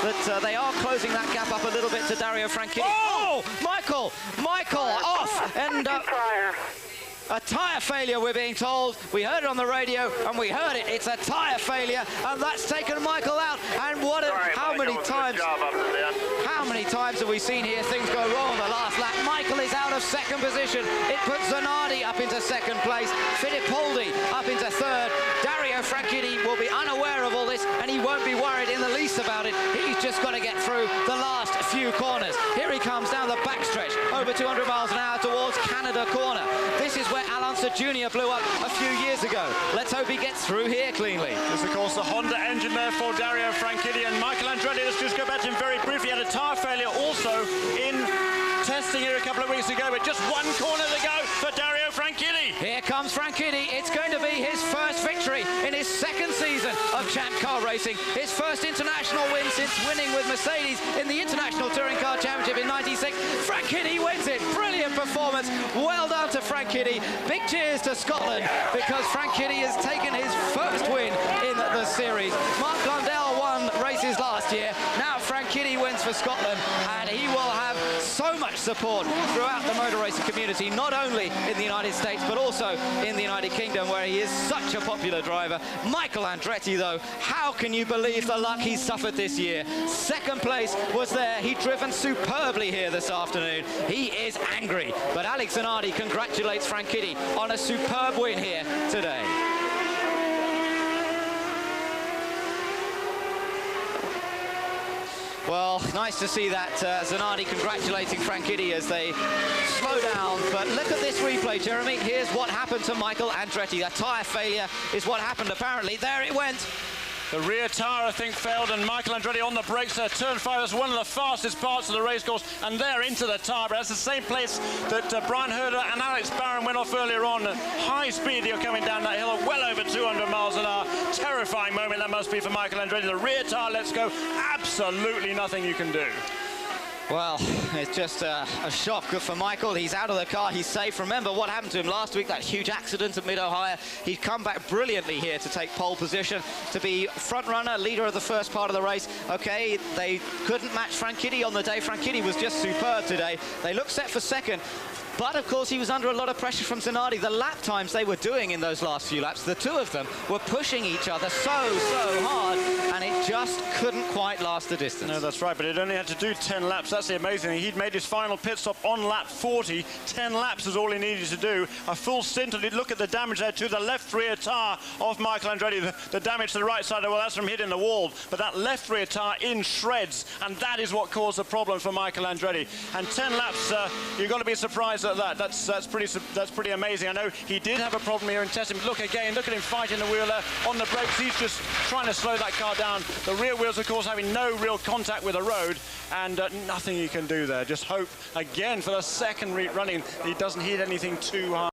that they are closing that gap up a little bit to Dario Franchitti. Oh! Michael off, and a tyre failure, we're being told. We heard it on the radio, and we heard it. It's a tyre failure, and that's taken Michael out. And what? How many times have we seen here things go wrong on the last lap? Michael is out of second position. It puts Zanardi up into second place. Fittipaldi up into third. Dario Franchitti will be unaware of all this, and he won't be worried in the least about it. He's just got to get through the last few corners. Here he comes down the backstretch, over 200 miles an hour towards Canada Corner. This is where Alonso Jr. blew up a few years ago. Let's hope he gets through here cleanly. There's, of course, the Honda engine there for Dario Franchitti, and Michael Andretti. Let's just go back to him very briefly. He had a tyre failure also in testing here a couple of weeks ago, but just one corner to go for Dario Franchitti. Here comes Franchitti. It's going to be his first victory in his second season of Champ Car Racing. His first international win since winning with Mercedes in the International Touring Car Championship in '96. Franchitti wins it. Brilliant performance. Well done to Franchitti. Big cheers to Scotland, because Franchitti has taken his first win in the series. Mark Blundell won races last year. Now Franchitti wins for Scotland, and he will have so much support throughout the motor racing community, not only in the United States, but also in the United Kingdom, where he is such a popular driver. Michael Andretti, though, how can you believe the luck he's suffered this year? Second place was there. He'd driven superbly here this afternoon. He is angry, but Alex Zanardi congratulates Franchitti on a superb win here today. Well, nice to see that Zanardi congratulating Franchitti as they slow down. But look at this replay, Jeremy. Here's what happened to Michael Andretti. A tyre failure is what happened, apparently. There it went. The rear tyre, I think, failed, and Michael Andretti on the brakes there. Turn 5 is one of the fastest parts of the racecourse, and they're into the tyre. But that's the same place that Brian Herder and Alex Barron went off earlier on. At high speed, you're coming down that hill at well over 200 miles an hour. Terrifying moment that must be for Michael Andretti. The rear tyre lets go. Absolutely nothing you can do. Well, it's just a shock for Michael. He's out of the car, he's safe. Remember what happened to him last week, that huge accident at Mid-Ohio. He'd come back brilliantly here to take pole position, to be front runner, leader of the first part of the race. Okay, they couldn't match Franchitti on the day. Franchitti was just superb today. They look set for second. But, of course, he was under a lot of pressure from Zanardi. The lap times they were doing in those last few laps, the two of them were pushing each other so hard, and it just couldn't quite last the distance. No, that's right, but it only had to do 10 laps. That's the amazing thing. He'd made his final pit stop on lap 40. 10 laps is all he needed to do. A full stint, and look at the damage there to the left rear tyre of Michael Andretti. The damage to the right side, well, that's from hitting the wall, but that left rear tyre in shreds, and that is what caused the problem for Michael Andretti. And 10 laps, you've got to be surprised at that. That's pretty amazing. I know he did have a problem here in testing. Look again, look at him fighting the wheel there on the brakes. He's just trying to slow that car down. The rear wheels, of course, having no real contact with the road, and nothing he can do there. Just hope again for the second running he doesn't hit anything too hard.